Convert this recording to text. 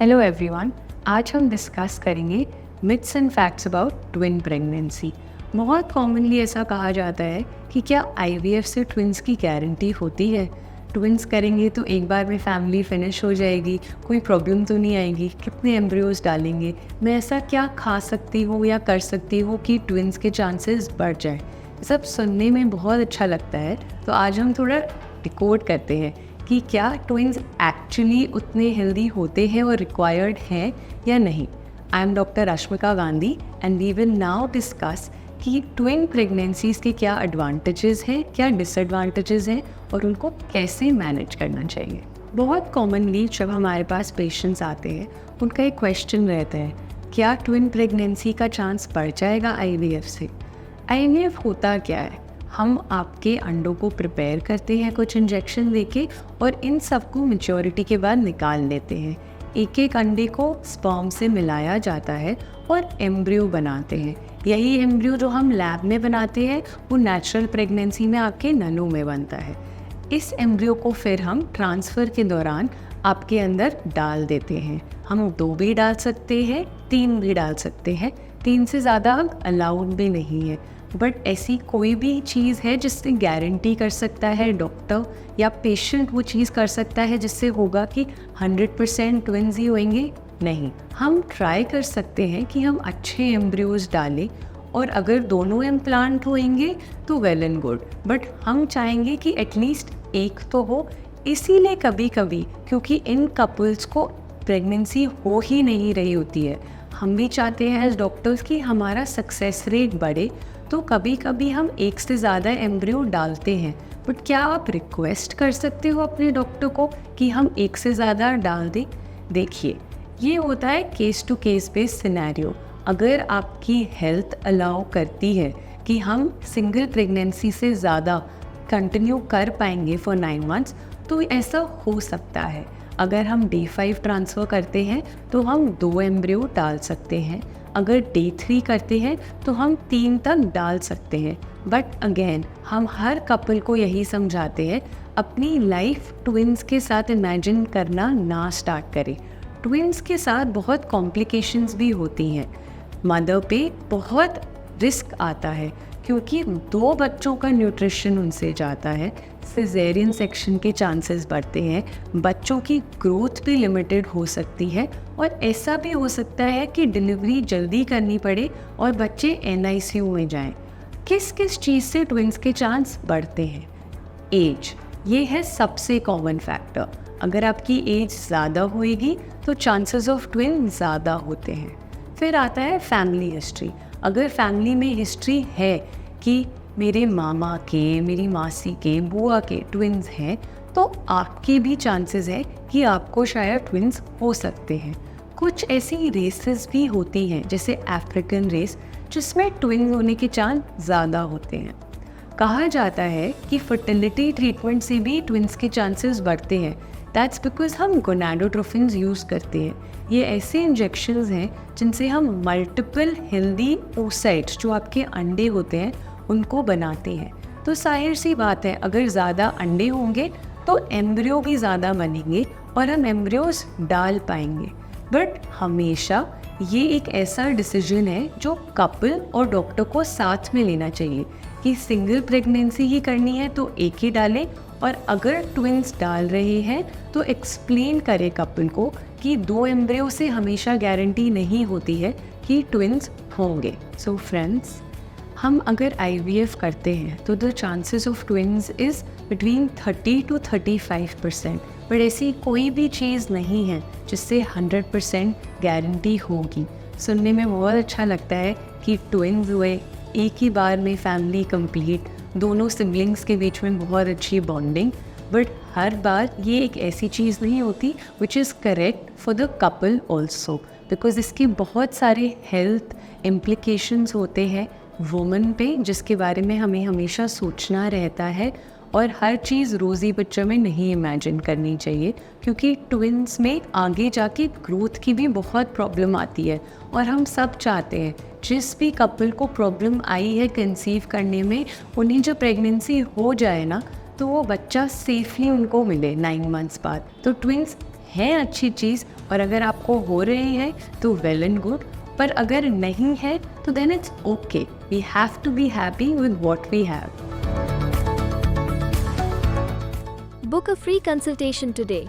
Hello everyone, आज हम discuss करेंगे myths and facts about twin pregnancy. बहुत कॉमनली ऐसा कहा जाता है कि क्या आईवीएफ से ट्विन्स की गारंटी होती है? ट्विन्स करेंगे तो एक बार में फैमिली फिनिश हो जाएगी, कोई प्रॉब्लम तो नहीं आएगी, कितने एम्ब्रियोज डालेंगे, मैं ऐसा क्या खा सकती हूँ या कर सकती हूँ कि ट्विन्स के चांसेस बढ़ जाए? सब सुनने में बहुत अच्छा लगता है, तो आज हम थोड़ा डिकोड करते हैं कि क्या ट्विन्स एक्चुअली उतने हेल्दी होते हैं और रिक्वायर्ड हैं या नहीं। I am doctor Rashmika Gandhi and we will now discuss कि ट्विन प्रेगनेंसीज के क्या एडवांटेजेस हैं, क्या डिसएडवांटेजेस हैं और उनको कैसे मैनेज करना चाहिए। बहुत कॉमनली जब हमारे पास पेशेंट्स आते हैं, उनका एक क्वेश्चन रहता है, क्या ट्विन प्रेगनेंसी का चांस बढ़ जाएगा आईवीएफ से? आईवीएफ होता क्या है? हम आपके अंडों को प्रिपेयर करते हैं कुछ इंजेक्शन देके और इन सबको मैच्योरिटी के बाद निकाल लेते हैं। एक एक अंडे को स्पर्म से मिलाया जाता है और एम्ब्रियो बनाते हैं। यही एम्ब्रियो जो हम लैब में बनाते हैं वो नेचुरल प्रेगनेंसी में आपके ननों में बनता है। इस एम्ब्रियो को फिर हम ट्रांसफ़र के दौरान आपके अंदर डाल देते हैं। हम 2 भी डाल सकते हैं, 3 भी डाल सकते हैं, 3 से ज़्यादा अलाउड भी नहीं है। बट ऐसी कोई भी चीज़ है जिससे गारंटी कर सकता है डॉक्टर या पेशेंट वो चीज़ कर सकता है जिससे होगा कि 100% ट्विन्स ही होंगे? नहीं। हम ट्राई कर सकते हैं कि हम अच्छे एम्ब्रियोज डालें और अगर दोनों इम्प्लांट होंगे तो वेल एंड गुड, बट हम चाहेंगे कि एटलीस्ट एक तो हो। इसीलिए कभी कभी, क्योंकि इन कपल्स को प्रेगनेंसी हो ही नहीं रही होती है, हम भी चाहते हैं एज डॉक्टर्स कि हमारा सक्सेस रेट बढ़े, तो कभी कभी हम एक से ज़्यादा एम्ब्रियो डालते हैं। बट क्या आप रिक्वेस्ट कर सकते हो अपने डॉक्टर को कि हम एक से ज़्यादा डाल दें? देखिए, ये होता है case to case based scenario. अगर आपकी हेल्थ अलाउ करती है कि हम सिंगल प्रेगनेंसी से ज़्यादा कंटिन्यू कर पाएंगे फॉर 9 मंथ्स, तो ऐसा हो सकता है। अगर हम D5 ट्रांसफ़र करते हैं तो हम 2 एम्ब्रियो डाल सकते हैं। अगर D3 करते हैं तो हम 3 तक डाल सकते हैं। बट अगेन, हम हर कपल को यही समझाते हैं, अपनी लाइफ ट्विन्स के साथ इमेजिन करना ना स्टार्ट करें। ट्विन्स के साथ बहुत कॉम्प्लिकेशंस भी होती हैं। मदर पे बहुत रिस्क आता है क्योंकि 2 बच्चों का न्यूट्रिशन उनसे जाता है, सिजेरियन सेक्शन के चांसेस बढ़ते हैं, बच्चों की ग्रोथ भी लिमिटेड हो सकती है और ऐसा भी हो सकता है कि डिलीवरी जल्दी करनी पड़े और बच्चे NICU में जाएं। किस किस चीज़ से ट्विन्स के चांस बढ़ते हैं? एज, ये है सबसे कॉमन फैक्टर। अगर आपकी एज ज़्यादा होएगी तो चांसेस ऑफ ट्विन ज़्यादा होते हैं। फिर आता है फैमिली हिस्ट्री। अगर फैमिली में हिस्ट्री है कि मेरे मामा के, मेरी मासी के, बुआ के ट्विन्स हैं, तो आपके भी चांसेस है कि आपको शायद ट्विन्स हो सकते हैं। कुछ ऐसी रेसेस भी होती हैं जैसे अफ्रीकन रेस, जिसमें ट्विन्स होने के चांस ज़्यादा होते हैं। कहा जाता है कि फर्टिलिटी ट्रीटमेंट से भी ट्विन्स के चांसेस बढ़ते हैं। दैट्स बिकॉज हम गोनाडोट्रोफिन्स यूज़ करते हैं। ये ऐसे इंजेक्शंस हैं जिनसे हम मल्टीपल हेल्दी oocytes, जो आपके अंडे होते हैं, उनको बनाते हैं। तो जाहिर सी बात है, अगर ज़्यादा अंडे होंगे तो एम्ब्रियो भी ज़्यादा बनेंगे और हम एम्ब्रियोज डाल पाएंगे। बट हमेशा ये एक ऐसा डिसीजन है जो कपल और डॉक्टर को साथ में लेना चाहिए कि सिंगल प्रेगनेंसी ही करनी है तो एक ही डालें, और अगर ट्विन्स डाल रहे हैं तो एक्सप्लेन करें कपल को कि 2 एम्ब्रियो से हमेशा गारंटी नहीं होती है कि ट्विन्स होंगे। सो फ्रेंड्स, हम अगर IVF करते हैं तो the chances of twins is between 30 to 35%। But ऐसी कोई भी चीज़ नहीं है जिससे 100% गारंटी होगी। सुनने में बहुत अच्छा लगता है कि ट्विन्स हुए, एक ही बार में फैमिली कंप्लीट, दोनों सिबलिंग्स के बीच में बहुत अच्छी बॉन्डिंग, बट हर बार ये एक ऐसी चीज़ नहीं होती which is correct for the couple also, because इसके बहुत सारे हेल्थ इम्प्लिकेशंस होते हैं वुमन पे, जिसके बारे में हमें हमेशा सोचना रहता है। और हर चीज़ रोज़ी बच्चों में नहीं इमेजिन करनी चाहिए, क्योंकि ट्विन्स में आगे जाके ग्रोथ की भी बहुत प्रॉब्लम आती है। और हम सब चाहते हैं जिस भी कपल को प्रॉब्लम आई है कंसीव करने में, उन्हें जब प्रेगनेंसी हो जाए ना, तो वो बच्चा सेफली उनको मिले 9 मंथ्स बाद। तो ट्विन्स है अच्छी चीज़ और अगर आपको हो रही है तो वेल एंड गुड, पर अगर नहीं है तो then it's okay, we have to be happy with what we have. Book a free consultation today.